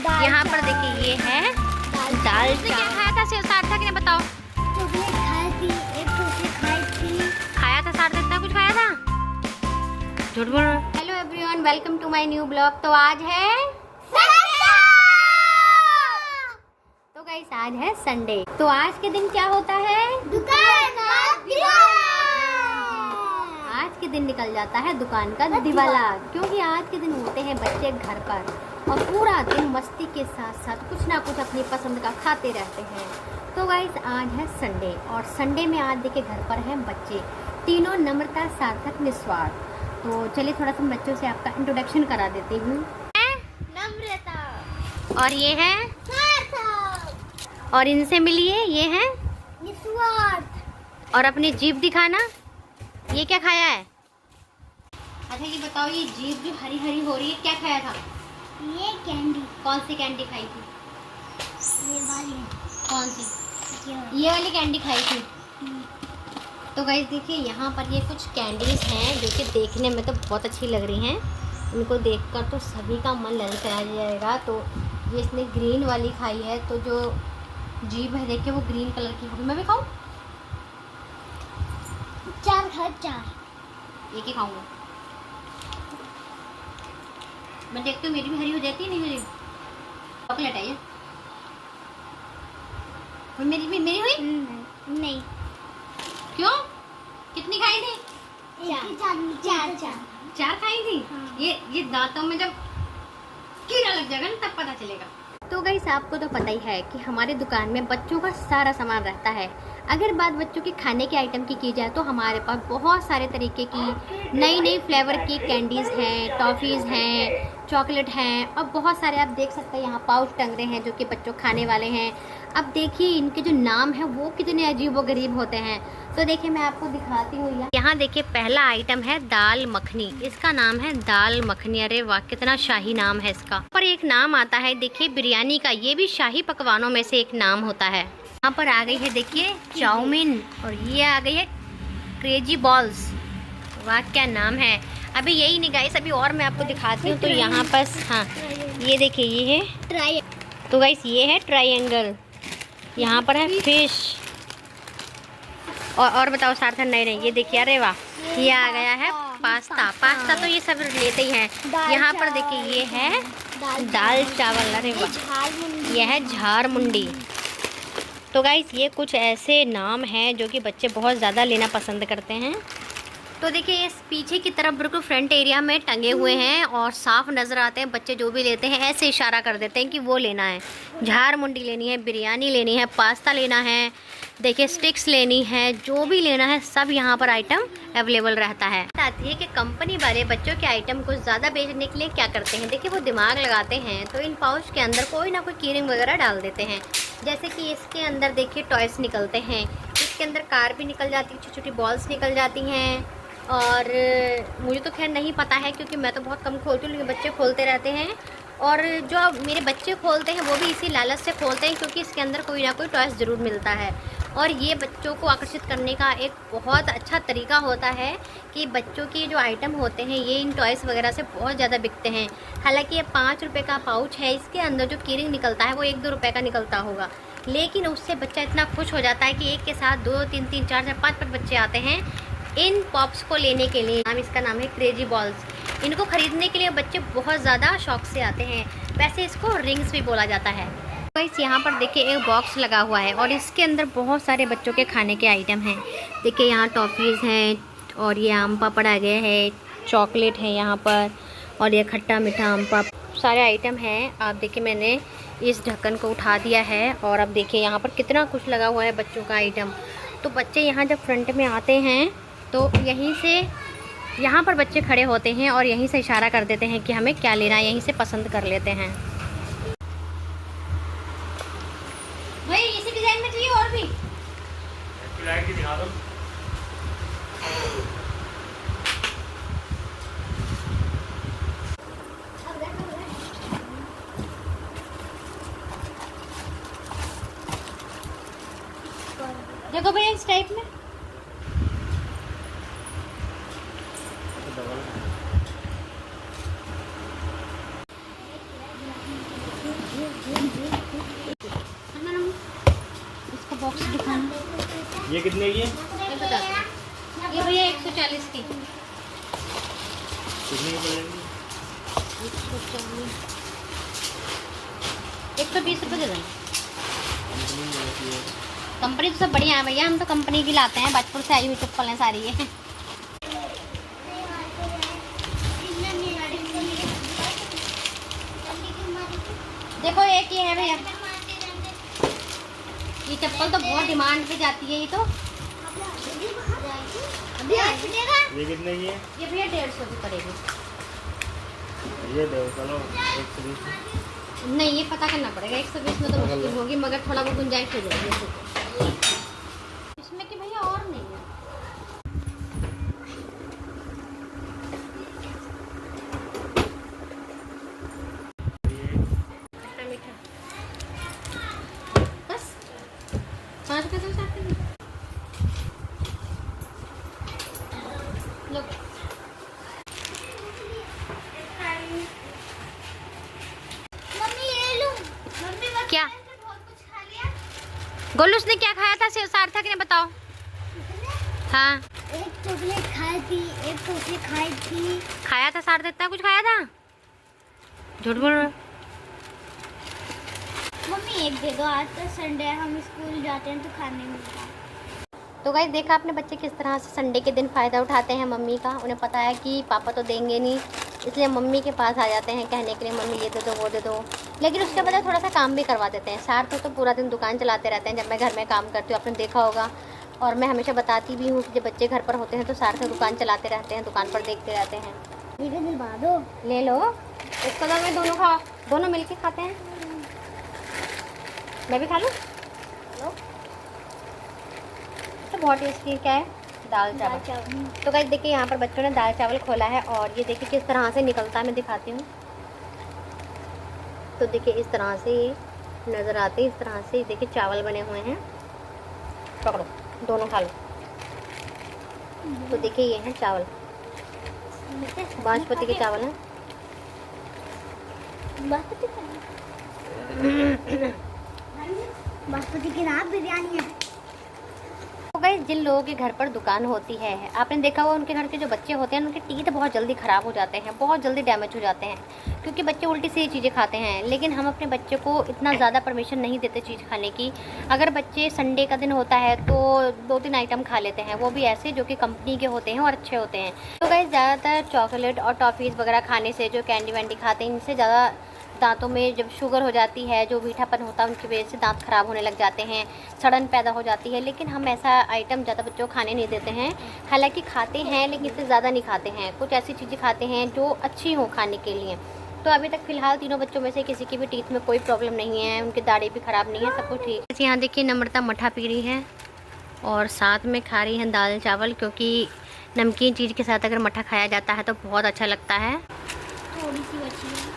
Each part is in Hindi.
यहाँ पर देखिए ये है दाल। क्या खाया था सार्थक ने, बताओ? चॉकलेट खाई थी, एक चॉकलेट खाई थी। खाया था सार्थक, इतना कुछ खाया था? झूठ बोल रहा है। Hello everyone, welcome to my new blog. तो आज है गाइस, आज है संडे। तो आज के दिन क्या होता है? दुकान का दिवाला। आज के दिन निकल जाता है दुकान का दिवाला, क्योंकि आज के दिन होते हैं बच्चे घर पर और पूरा दिन मस्ती के साथ साथ कुछ ना कुछ अपनी पसंद का खाते रहते हैं। तो गाइस आज है संडे और संडे में आज देखिए घर पर हैं बच्चे तीनों, नम्रता, सार्थक, निस्वार्थ। तो चलिए थोड़ा सा बच्चों से आपका इंट्रोडक्शन करा देती हूँ। नम्रता और ये है सार्थक और इनसे मिलिए, ये है निस्वार्थ। और अपनी जीभ दिखाना। ये क्या खाया है? अच्छा ये बताओ, ये जीभ जो हरी हरी हो रही है, क्या खाया था? ये कैंडी। कौन सी कैंडी खाई थी? ये वाली। कौन सी? ये वाली कैंडी खाई थी। तो गाइस देखिए यहाँ पर ये कुछ कैंडीज हैं जो कि देखने में तो बहुत अच्छी लग रही हैं। इनको देखकर तो सभी का मन ललचा जाएगा। तो ये इसने ग्रीन वाली खाई है, तो जो जीभ है देखिए वो ग्रीन कलर की होगी। मैं भी खाऊं? चार। एक ही खाऊंगा। मैं देखती हूँ मेरी भी हरी हो जाती है। नहीं मेरी चॉकलेट है ये। और मेरी हुई? नहीं। क्यों? कितनी खाई थी? चार खाई थी। हाँ। ये दांतों में जब कीड़ा लग जाएगा ना तब पता चलेगा। तो गाइस आपको तो पता ही है कि हमारी दुकान में बच्चों का सारा सामान रहता है। अगर बात बच्चों के खाने के आइटम की जाए तो हमारे पास बहुत सारे तरीके की नई नई फ्लेवर की कैंडीज़ हैं, टॉफ़ीज़ हैं, चॉकलेट हैं और बहुत सारे आप देख सकते हैं यहाँ पाउच टंग रहे हैं जो कि बच्चों खाने वाले हैं। अब देखिए इनके जो नाम है वो कितने अजीब व गरीब होते हैं। तो देखिए मैं आपको दिखाती हूँ। यहाँ देखिए पहला आइटम है दाल मखनी। इसका नाम है दाल मखनी। अरे वाह, कितना शाही नाम है इसका। पर एक नाम आता है देखिए बिरयानी का, ये भी शाही पकवानों में से एक नाम होता है। यहाँ पर आ गई है देखिए चाउमीन और ये आ गई है क्रेजी बॉल्स। वाह क्या नाम है। अभी यही नहीं गाइस, अभी और मैं आपको दिखाती हूँ। तो यहाँ पर हाँ ये देखिए ये है तो गाइस ये है ट्रायंगल। यहाँ पर है फिश और बताओ सार्थक? नहीं ये देखिए, अरे वाह, ये आ गया है पास्ता। तो ये सब लेते ही हैं। यहाँ पर देखिए ये है दाल चावल। अरे वाह, यह है झारमुंडी। तो गाइस ये कुछ ऐसे नाम हैं जो कि बच्चे बहुत ज़्यादा लेना पसंद करते हैं। तो देखिए इस पीछे की तरफ बिल्कुल फ्रंट एरिया में टंगे हुए हैं और साफ नज़र आते हैं। बच्चे जो भी लेते हैं ऐसे इशारा कर देते हैं कि वो लेना है, झारमुंडी लेनी है, बिरयानी लेनी है, पास्ता लेना है, देखिए स्टिक्स लेनी है, जो भी लेना है सब यहाँ पर आइटम अवेलेबल रहता है। आती है कि कंपनी वाले बच्चों के आइटम को ज़्यादा बेचने के लिए क्या करते हैं, देखिए वो दिमाग लगाते हैं। तो इन पाउच के अंदर कोई ना कोई कीरिंग वगैरह डाल देते हैं। जैसे कि इसके अंदर देखिए टॉयस निकलते हैं, इसके अंदर कार भी निकल जाती है, छोटी छोटी बॉल्स निकल जाती हैं। और मुझे तो खैर नहीं पता है क्योंकि मैं तो बहुत कम खोलती हूँ, लेकिन बच्चे खोलते रहते हैं। और जो मेरे बच्चे खोलते हैं वो भी इसी लालच से खोलते हैं क्योंकि इसके अंदर कोई ना कोई टॉयस ज़रूर मिलता है। और ये बच्चों को आकर्षित करने का एक बहुत अच्छा तरीका होता है कि बच्चों के जो आइटम होते हैं ये इन टॉयस वगैरह से बहुत ज़्यादा बिकते हैं। हालांकि ये 5 रुपये का पाउच है, इसके अंदर जो कीरिंग निकलता है वो 1-2 रुपये का निकलता होगा, लेकिन उससे बच्चा इतना खुश हो जाता है कि एक के साथ 2, 3, 3, 4, 4, 5 बच्चे आते हैं इन पॉप्स को लेने के लिए। इसका नाम है क्रेजी बॉल्स। इनको खरीदने के लिए बच्चे बहुत ज़्यादा शौक से आते हैं। वैसे इसको रिंग्स भी बोला जाता है। गाइस यहाँ पर देखिए एक बॉक्स लगा हुआ है और इसके अंदर बहुत सारे बच्चों के खाने के आइटम हैं। देखिए यहाँ टॉफ़ीज़ हैं और ये आम पापड़ आ गया है, चॉकलेट है यहाँ पर और ये खट्टा मीठा आम पापड़, सारे आइटम हैं। आप देखिए मैंने इस ढक्कन को उठा दिया है और अब देखिए यहाँ पर कितना कुछ लगा हुआ है बच्चों का आइटम। तो बच्चे यहाँ जब फ्रंट में आते हैं तो यहीं से यहाँ पर बच्चे खड़े होते हैं और यहीं से इशारा कर देते हैं कि हमें क्या लेना है, यहीं से पसंद कर लेते हैं। भाई इसी डिज़ाइन में चाहिए और भी दिखा दो। देखो भैया इस टाइप में ये कितने की है? ये बता दो। ये भैया 140 की। कितने की पड़ेगी? 120 रुपये दे देना। कंपनी में होती है। कंपनी तो सब बढ़िया है भैया, हम तो कंपनी की लाते हैं, बचपन से आई हुई चप्पल है सारी ये। देखो एक ये है भैया, ये चप्पल तो बहुत डिमांड पे जाती है ये तो। ये कितने की है? ये भैया 150 की पड़ेगी। ये दो चलो 120। नहीं ये पता करना पड़ेगा, 120 में तो मुश्किल होगी, मगर थोड़ा बहुत गुंजाइश हो जाएगी इसमें कि भैया और नहीं है। खट्टा मीठा बस 5 रुपये से साथ में लो। क्या गोलू उसने क्या खाया था सार्थक ने, बताओ। हाँ एक चॉकलेट खाई थी, एक टॉफी खाई थी। खाया था सार्थक, इतना कुछ खाया था? झूठ बोल रहे हो। मम्मी एक दे दो, आज तो संडे है, हम स्कूल जाते हैं तो खाने मिलता है। तो गाइस देखा आपने बच्चे किस तरह से संडे के दिन फ़ायदा उठाते हैं मम्मी का। उन्हें पता है कि पापा तो देंगे नहीं, इसलिए मम्मी के पास आ जाते हैं कहने के लिए मम्मी ये दे दो वो दे दो। लेकिन उसके बाद थोड़ा सा काम भी करवा देते हैं। सार्थक तो पूरा दिन दुकान चलाते रहते हैं जब मैं घर में काम करती हूँ, आपने देखा होगा। और मैं हमेशा बताती भी हूँ कि जब बच्चे घर पर होते हैं तो सार्थक दुकान चलाते रहते हैं, दुकान पर देखते रहते हैं। ठीक है दिलवा दो। ले लो, एक कदर में दोनों खाओ, दोनों मिलके खाते हैं। मैं भी खा लूँ? तो बहुत टेस्टी क्या है, दाल चावल। तो गाइस देखिए यहाँ पर बच्चों ने दाल चावल खोला है और ये देखिए किस तरह से निकलता है, मैं दिखाती हूँ। तो देखिए इस तरह से ये नज़र आते हैं, इस तरह से देखिए चावल बने हुए हैं। पकड़ो, दोनों खा लो। तो देखिए ये हैं चावल, बासमती के चावल हैं। बासमती की नाम बिरयानी है। तो गाइस जिन लोगों के घर पर दुकान होती है, आपने देखा होगा उनके घर के जो बच्चे होते हैं उनके टीथ बहुत जल्दी ख़राब हो जाते हैं, बहुत जल्दी डैमेज हो जाते हैं, क्योंकि बच्चे उल्टी सीधी चीज़ें खाते हैं। लेकिन हम अपने बच्चे को इतना ज़्यादा परमिशन नहीं देते चीज़ खाने की। अगर बच्चे संडे का दिन होता है तो 2-3 आइटम खा लेते हैं, वो भी ऐसे जो कि कंपनी के होते हैं और अच्छे होते हैं। तो गाइस ज़्यादातर चॉकलेट और टॉफ़ीज़ वगैरह खाने से, जो कैंडी वैंडी खाते हैं, इनसे ज़्यादा दांतों में जब शुगर हो जाती है, जो मीठापन होता है, उनकी वजह से दांत ख़राब होने लग जाते हैं, सड़न पैदा हो जाती है। लेकिन हम ऐसा आइटम ज़्यादा बच्चों को खाने नहीं देते हैं। हालांकि खाते हैं लेकिन इससे ज़्यादा नहीं खाते हैं, कुछ ऐसी चीज़ें खाते हैं जो अच्छी हों खाने के लिए। तो अभी तक फ़िलहाल तीनों बच्चों में से किसी की भी टीथ में कोई प्रॉब्लम नहीं है, उनकी दाढ़ी भी ख़राब नहीं है, सब कुछ ठीक है। यहाँ देखिए नम्रता मठा पी रही है और साथ में खा रही है दाल चावल, क्योंकि नमकीन चीज़ के साथ अगर मठा खाया जाता है तो बहुत अच्छा लगता है। थोड़ी सी बची है।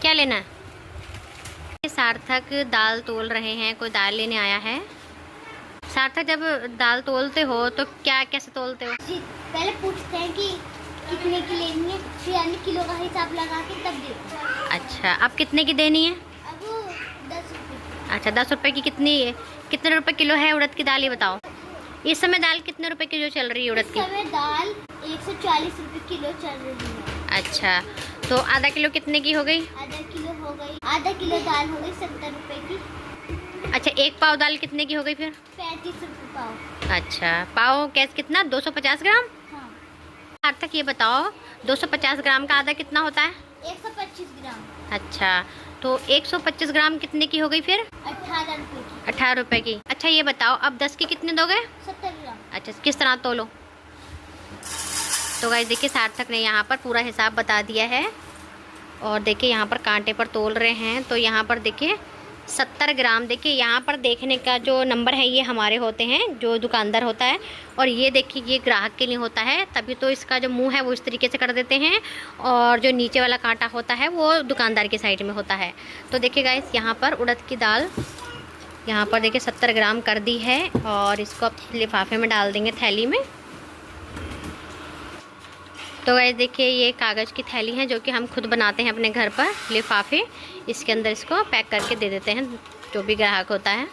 क्या लेना है? सार्थक दाल तोल रहे हैं, कोई दाल लेने आया है। सार्थक जब दाल तोलते हो तो क्या कैसे तोलते हो? जी पहले पूछते हैं कि कितने की लेनी है, फिर यानी किलो का हिसाब लगा के तब देते हैं। अच्छा, अब कितने की देनी है? अब 10 रुपये। अच्छा 10 रुपये की कितनी है, कितने रुपए किलो है उड़द की दाल, ये बताओ। इस समय दाल कितने रुपए किलो चल रही है उड़द की? इस समय दाल 140 रुपये किलो चल रही है। अच्छा, तो आधा किलो कितने की हो गई? आधा किलो हो गई, आधा किलो दाल हो गई 70 रुपये की। अच्छा, एक पाव दाल कितने की हो गई फिर? 35 रुपये पाव। अच्छा, पाव कैसे कितना, 250 ग्राम? हाँ। सार्थक ये बताओ 250 ग्राम का आधा कितना होता है? 125 ग्राम। अच्छा, तो 125 ग्राम कितने की हो गई फिर? 18 रुपये की। 18 रुपये की। अच्छा ये बताओ अब 10 की कितने दोगे? 70 ग्राम। अच्छा, किस तरह तोलो? तो गाइस देखिए सार्थक ने यहाँ पर पूरा हिसाब बता दिया है और देखिए यहाँ पर कांटे पर तोल रहे हैं। तो यहाँ पर देखिए 70 ग्राम, देखिए यहाँ पर देखने का जो नंबर है ये हमारे होते हैं, जो दुकानदार होता है, और ये देखिए ये ग्राहक के लिए होता है, तभी तो इसका जो मुंह है वो इस तरीके से कर देते हैं और जो नीचे वाला कांटा होता है वो दुकानदार की साइड में होता है। तो देखिए गाइस यहाँ पर उड़द की दाल यहाँ पर देखिए 70 ग्राम कर दी है और इसको अब लिफाफे में डाल देंगे, थैली में। तो गाइस देखिए ये कागज़ की थैली है जो कि हम खुद बनाते हैं अपने घर पर, लिफाफे, इसके अंदर इसको पैक करके दे देते हैं जो भी ग्राहक होता है।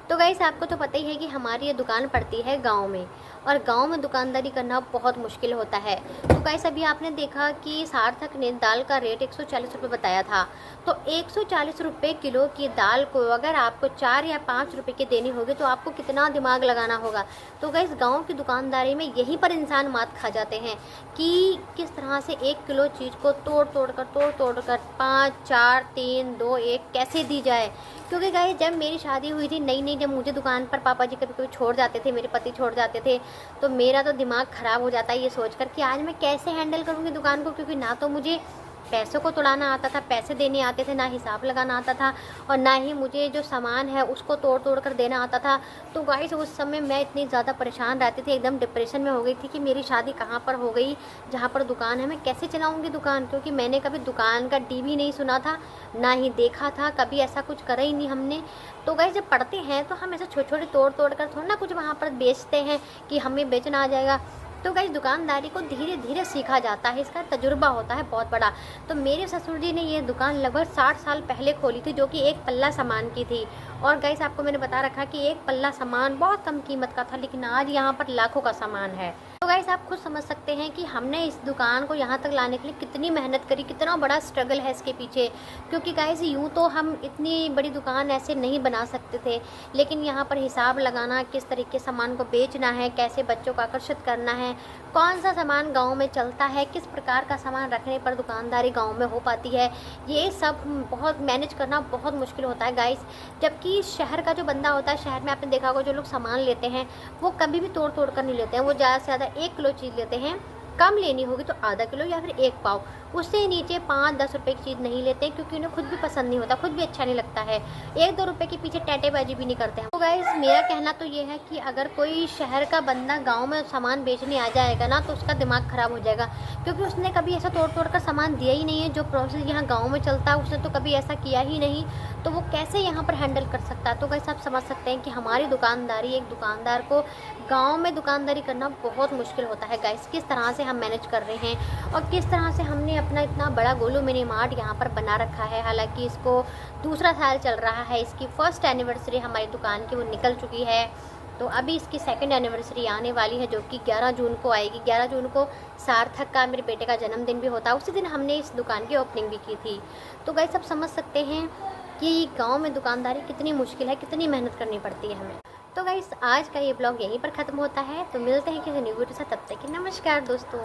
तो गाइस आपको तो पता ही है कि हमारी ये दुकान पड़ती है गांव में, और गांव में दुकानदारी करना बहुत मुश्किल होता है। तो गाइस अभी आपने देखा कि सार्थक ने दाल का रेट 140 रुपये बताया था, तो 140 रुपये किलो की दाल को अगर आपको 4 या 5 रुपये की देनी होगी तो आपको कितना दिमाग लगाना होगा। तो गाइस गांव की दुकानदारी में यहीं पर इंसान मात खा जाते हैं कि किस तरह से 1 किलो चीज़ को तोड़ तोड़ कर 5, 4, 3, 2, 1 कैसे दी जाए। क्योंकि गाइस जब मेरी शादी हुई थी नई जब मुझे दुकान पर पापा जी कभी कभी छोड़ जाते थे, मेरे पति छोड़ जाते थे, तो मेरा तो दिमाग ख़राब हो जाता है ये सोचकर कि आज मैं कैसे हैंडल करूँगी दुकान को, क्योंकि ना तो मुझे पैसों को तोड़ाना आता था, पैसे देने आते थे, ना हिसाब लगाना आता था, और ना ही मुझे जो सामान है उसको तोड़ कर देना आता था। तो गाइस उस समय मैं इतनी ज़्यादा परेशान रहती थी, एकदम डिप्रेशन में हो गई थी कि मेरी शादी कहाँ पर हो गई जहाँ पर दुकान है, मैं कैसे चलाऊँगी दुकान, क्योंकि मैंने कभी दुकान का भी नहीं सुना था, ना ही देखा था, कभी ऐसा कुछ करा ही नहीं हमने। तो गाइस जब पढ़ते हैं तो हम ऐसे छोटे तोड़ कर थोड़ा ना कुछ वहाँ पर बेचते हैं कि हमें बेचना आ जाएगा। तो गाइस दुकानदारी को धीरे धीरे सीखा जाता है, इसका तजुर्बा होता है बहुत बड़ा। तो मेरे ससुर जी ने ये दुकान लगभग 60 साल पहले खोली थी, जो कि एक पल्ला सामान की थी। और गाइस आपको मैंने बता रखा कि एक पल्ला सामान बहुत कम कीमत का था, लेकिन आज यहाँ पर लाखों का सामान है। तो गाइस आप खुद समझ सकते हैं कि हमने इस दुकान को यहाँ तक लाने के लिए कितनी मेहनत करी, कितना बड़ा स्ट्रगल है इसके पीछे। क्योंकि गाइस यूँ तो हम इतनी बड़ी दुकान ऐसे नहीं बना सकते थे, लेकिन यहाँ पर हिसाब लगाना, किस तरीके सामान को बेचना है, कैसे बच्चों को आकर्षित करना है, कौन सा सामान गांव में चलता है, किस प्रकार का सामान रखने पर दुकानदारी गांव में हो पाती है, ये सब बहुत मैनेज करना बहुत मुश्किल होता है गाइस। जबकि शहर का जो बंदा होता है, शहर में आपने देखा होगा जो लोग सामान लेते हैं वो कभी भी तोड़ कर नहीं लेते हैं, वो ज़्यादा से ज़्यादा 1 किलो चीज़ लेते हैं, कम लेनी होगी तो आधा किलो या फिर 1 पाव, उससे नीचे 5-10 रुपये की चीज़ नहीं लेते हैं, क्योंकि उन्हें खुद भी पसंद नहीं होता, खुद भी अच्छा नहीं लगता है, 1-2 रुपये के पीछे टैटेबाजी भी नहीं करते हैं। तो गाइस मेरा कहना तो ये है कि अगर कोई शहर का बंदा गांव में सामान बेचने आ जाएगा ना तो उसका दिमाग ख़राब हो जाएगा, क्योंकि उसने कभी ऐसा तोड़ कर सामान दिया ही नहीं है। जो प्रोसेस यहाँ गाँव में चलता है उसने तो कभी ऐसा किया ही नहीं, तो वो कैसे यहाँ पर हैंडल कर सकता है। तो गाइस आप समझ सकते हैं कि हमारी दुकानदारी, एक दुकानदार को गाँव में दुकानदारी करना बहुत मुश्किल होता है गाइस। किस तरह से हम मैनेज कर रहे हैं और किस तरह से हमने अपना इतना बड़ा गोलू मिनी मार्ट यहाँ पर बना रखा है। हालांकि इसको दूसरा साल चल रहा है, इसकी फर्स्ट एनिवर्सरी हमारी दुकान की वो निकल चुकी है, तो अभी इसकी सेकंड एनिवर्सरी आने वाली है, जो कि 11 जून को आएगी। 11 जून को सार्थक का, मेरे बेटे का जन्मदिन भी होता है, उसी दिन हमने इस दुकान की ओपनिंग भी की थी। तो गाइस सब समझ सकते हैं कि गाँव में दुकानदारी कितनी मुश्किल है, कितनी मेहनत करनी पड़ती है हमें। तो गाइस आज का ये ब्लॉग यहीं पर ख़त्म होता है, तो मिलते हैं किसी न्यू वीडियो से, तब तक कि नमस्कार दोस्तों।